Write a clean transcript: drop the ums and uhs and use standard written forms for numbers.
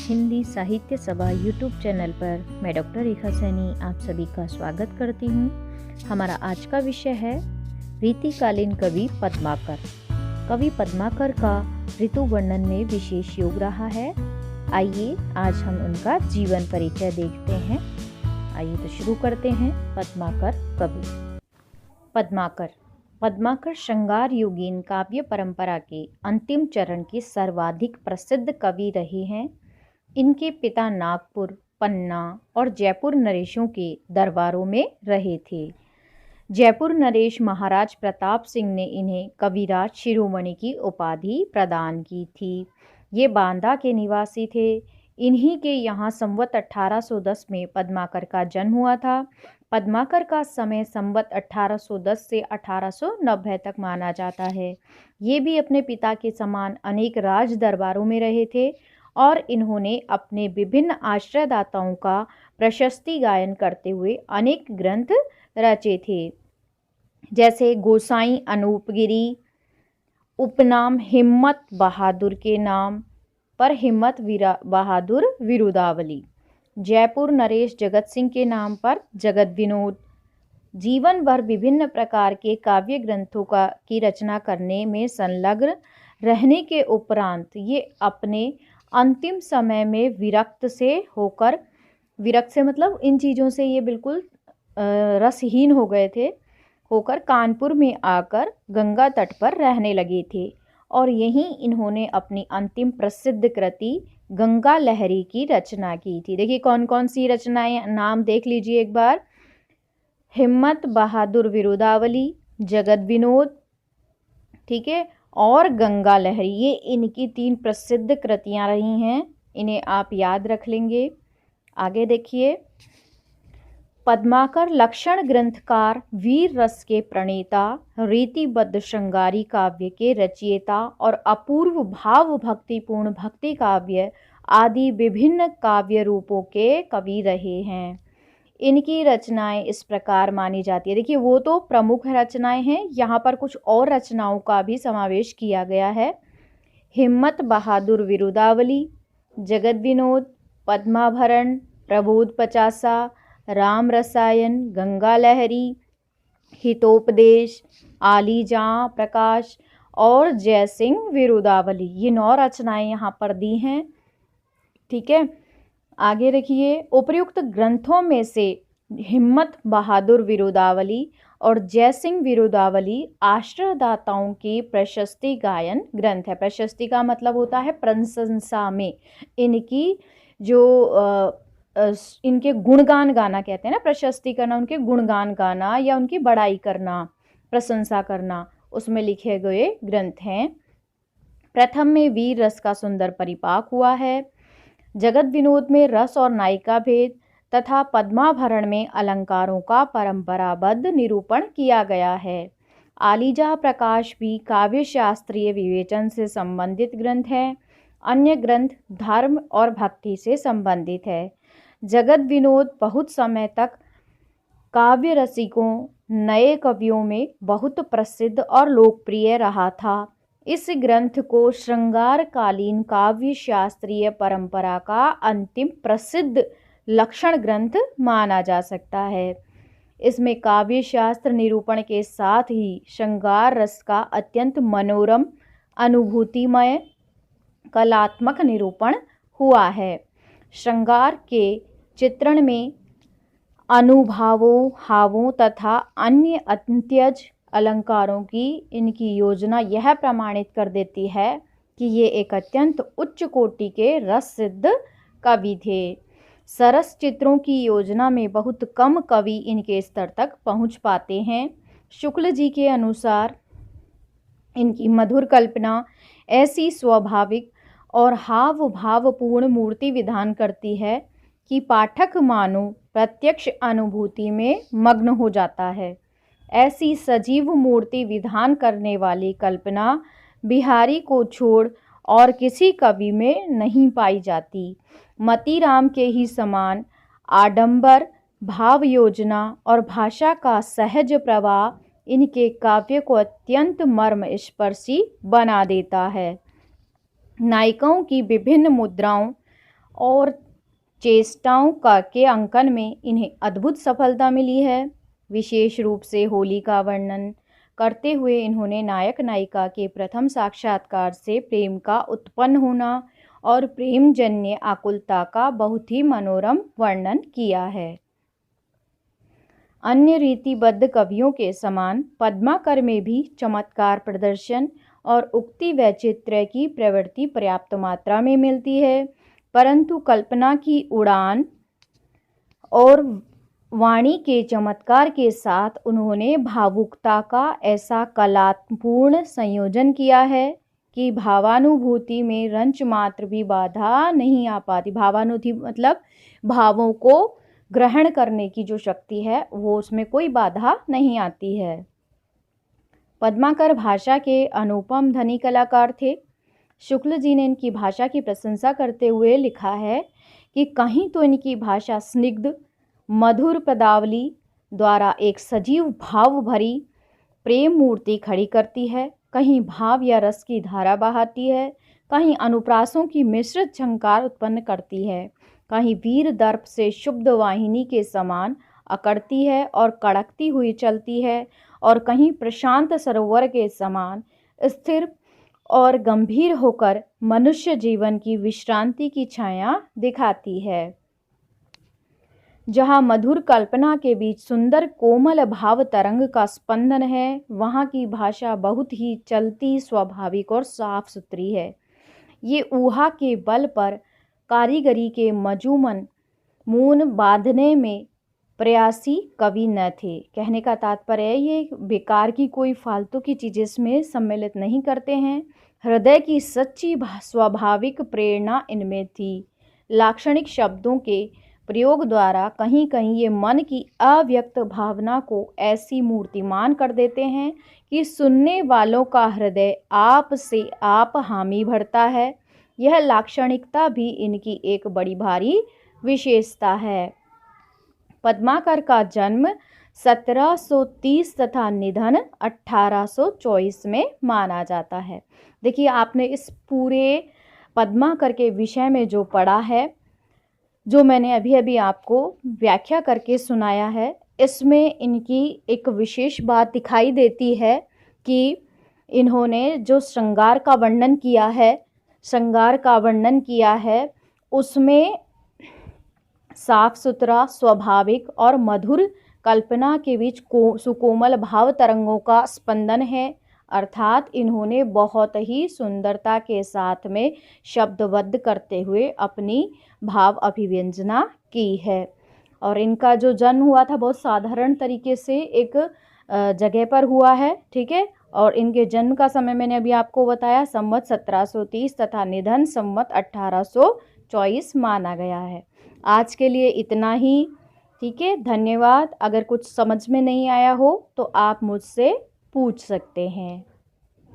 हिंदी साहित्य सभा YouTube channel पर मैं डॉक्टर रेखा सैनी आप सभी का स्वागत करती हूँ। हमारा आज का विषय है रीतिकालीन कवि पद्माकर। कवि पद्माकर का ऋतु वर्णन में विशेष योग रहा है। आइए आज हम उनका जीवन परिचय देखते हैं। आइए तो शुरू करते हैं। पद्माकर कवि। पद्माकर श्रृंगार योगीन काव्य परंपरा के अंतिम चरण के सर्वाधिक प्रसिद्ध कवि रहे हैं। इनके पिता नागपुर, पन्ना और जयपुर नरेशों के दरबारों में रहे थे। जयपुर नरेश महाराज प्रताप सिंह ने इन्हें कविराज शिरोमणि की उपाधि प्रदान की थी। ये बांदा के निवासी थे। इन्हीं के यहाँ संवत 1810 में पद्माकर का जन्म हुआ था। पद्माकर का समय संवत 1810 से 1890 तक माना जाता है। ये भी अपने पिता के समान अनेक राज दरबारों में रहे थे और इन्होंने अपने विभिन्न आश्रयदाताओं का प्रशस्ति गायन करते हुए अनेक ग्रंथ रचे थे, जैसे गोसाई अनूपगिरी, उपनाम हिम्मत बहादुर के नाम पर हिम्मत बहादुर विरुदावली, जयपुर नरेश जगत सिंह के नाम पर जगत विनोद। जीवन भर विभिन्न प्रकार के काव्य ग्रंथों की रचना करने में संलग्न रहने के उपरांत ये अपने अंतिम समय में विरक्त से मतलब इन चीज़ों से ये बिल्कुल रसहीन हो गए थे, होकर कानपुर में आकर गंगा तट पर रहने लगे थे और यहीं इन्होंने अपनी अंतिम प्रसिद्ध कृति गंगा लहरी की रचना की थी। देखिए कौन कौन सी रचनाएं, नाम देख लीजिए एक बार। हिम्मत बहादुर विरुदावली, जगत विनोद, ठीक है, और गंगा लहरी, ये इनकी 3 प्रसिद्ध कृतियां रही हैं। इन्हें आप याद रख लेंगे। आगे देखिए, पद्माकर लक्षण ग्रंथकार, वीर रस के प्रणेता, रीतिबद्ध श्रृंगारी काव्य के रचयिता और अपूर्व भाव भक्तिपूर्ण भक्ति काव्य आदि विभिन्न काव्य रूपों के कवि रहे हैं। इनकी रचनाएं इस प्रकार मानी जाती है। देखिए वो तो प्रमुख रचनाएं हैं, यहाँ पर कुछ और रचनाओं का भी समावेश किया गया है। हिम्मत बहादुर विरुदावली, जगत विनोद, पद्माभरण, प्रबोध पचासा, राम रसायन, गंगा लहरी, हितोपदेश, आलीजां प्रकाश और जयसिंह विरुदावली, ये 9 रचनाएं यहाँ पर दी हैं। ठीक है, आगे रखिए। उपर्युक्त ग्रंथों में से हिम्मत बहादुर विरुदावली और जयसिंह विरुदावली आश्रयदाताओं की प्रशस्ति गायन ग्रंथ है। प्रशस्ति का मतलब होता है प्रशंसा में, इनकी जो इनके गुणगान गाना कहते हैं ना, प्रशस्ति करना, उनके गुणगान गाना या उनकी बड़ाई करना, प्रशंसा करना, उसमें लिखे गए ग्रंथ हैं। प्रथम में वीर रस का सुंदर परिपाक हुआ है, जगत विनोद में रस और नायिका भेद तथा पद्माभरण में अलंकारों का परंपराबद्ध निरूपण किया गया है। आलीजा प्रकाश भी काव्य शास्त्रीय विवेचन से संबंधित ग्रंथ है। अन्य ग्रंथ धर्म और भक्ति से संबंधित है। जगत विनोद बहुत समय तक काव्य रसिकों, नए कवियों में बहुत प्रसिद्ध और लोकप्रिय रहा था। इस ग्रंथ को श्रृंगारकालीन काव्य शास्त्रीय परंपरा का अंतिम प्रसिद्ध लक्षण ग्रंथ माना जा सकता है। इसमें काव्य शास्त्र निरूपण के साथ ही श्रृंगार रस का अत्यंत मनोरम, अनुभूतिमय, कलात्मक निरूपण हुआ है। श्रृंगार के चित्रण में अनुभावों, हावों तथा अन्य अंत्यज अलंकारों की इनकी योजना यह प्रमाणित कर देती है कि ये एक अत्यंत उच्च कोटि के रस सिद्ध कवि थे। सरस चित्रों की योजना में बहुत कम कवि इनके स्तर तक पहुंच पाते हैं। शुक्ल जी के अनुसार इनकी मधुर कल्पना ऐसी स्वाभाविक और हाव भावपूर्ण मूर्ति विधान करती है कि पाठक मानो प्रत्यक्ष अनुभूति में मग्न हो जाता है। ऐसी सजीव मूर्ति विधान करने वाली कल्पना बिहारी को छोड़ और किसी कवि में नहीं पाई जाती। मतीराम के ही समान आडंबर, भाव योजना और भाषा का सहज प्रवाह इनके काव्य को अत्यंत मर्मस्पर्शी बना देता है। नायिकाओं की विभिन्न मुद्राओं और चेष्टाओं का के अंकन में इन्हें अद्भुत सफलता मिली है। विशेष रूप से होली का वर्णन करते हुए इन्होंने नायक नायिका के प्रथम साक्षात्कार से प्रेम का उत्पन्न होना और प्रेमजन्य आकुलता का बहुत ही मनोरम वर्णन किया है। अन्य रीतिबद्ध कवियों के समान पद्माकर में भी चमत्कार प्रदर्शन और उक्ति वैचित्र्य की प्रवृत्ति पर्याप्त मात्रा में मिलती है, परंतु कल्पना की उड़ान और वाणी के चमत्कार के साथ उन्होंने भावुकता का ऐसा कलापूर्ण संयोजन किया है कि भावानुभूति में रंच मात्र भी बाधा नहीं आ पाती। भावानुभूति मतलब भावों को ग्रहण करने की जो शक्ति है वो उसमें कोई बाधा नहीं आती है। पद्माकर भाषा के अनुपम धनी कलाकार थे। शुक्ल जी ने इनकी भाषा की प्रशंसा करते हुए लिखा है कि कहीं तो इनकी भाषा स्निग्ध मधुर पदावली द्वारा एक सजीव भाव भरी प्रेम मूर्ति खड़ी करती है, कहीं भाव या रस की धारा बहाती है, कहीं अनुप्रासों की मिश्रित झंकार उत्पन्न करती है, कहीं वीर दर्प से शुद्ध वाहिनी के समान अकड़ती है और कड़कती हुई चलती है, और कहीं प्रशांत सरोवर के समान स्थिर और गंभीर होकर मनुष्य जीवन की विश्रांति की छाया दिखाती है। जहाँ मधुर कल्पना के बीच सुंदर कोमल भाव तरंग का स्पंदन है, वहाँ की भाषा बहुत ही चलती, स्वाभाविक और साफ सुथरी है। ये ऊहा के बल पर कारीगरी के मजूमन मून बांधने में प्रयासी कवि न थे। कहने का तात्पर्य ये बेकार की कोई फालतू की चीज़ें इसमें सम्मिलित नहीं करते हैं। हृदय की सच्ची स्वाभाविक प्रेरणा इनमें थी। लाक्षणिक शब्दों के प्रयोग द्वारा कहीं कहीं ये मन की अव्यक्त भावना को ऐसी मूर्तिमान कर देते हैं कि सुनने वालों का हृदय आप से आप हामी भरता है। यह लाक्षणिकता भी इनकी एक बड़ी भारी विशेषता है। पद्माकर का जन्म 1730 तथा निधन 1824 में माना जाता है। देखिए, आपने इस पूरे पद्माकर के विषय में जो पढ़ा है, जो मैंने अभी अभी आपको व्याख्या करके सुनाया है, इसमें इनकी एक विशेष बात दिखाई देती है कि इन्होंने जो श्रृंगार का वर्णन किया है उसमें साफ सुथरा, स्वाभाविक और मधुर कल्पना के बीच सुकोमल भाव तरंगों का स्पंदन है। अर्थात इन्होंने बहुत ही सुंदरता के साथ में शब्दबद्ध करते हुए अपनी भाव अभिव्यंजना की है। और इनका जो जन्म हुआ था बहुत साधारण तरीके से एक जगह पर हुआ है, ठीक है। और इनके जन्म का समय मैंने अभी आपको बताया, संवत 1730 तथा निधन संवत 1824 माना गया है। आज के लिए इतना ही, ठीक है। धन्यवाद। अगर कुछ समझ में नहीं आया हो तो आप मुझसे पूछ सकते हैं।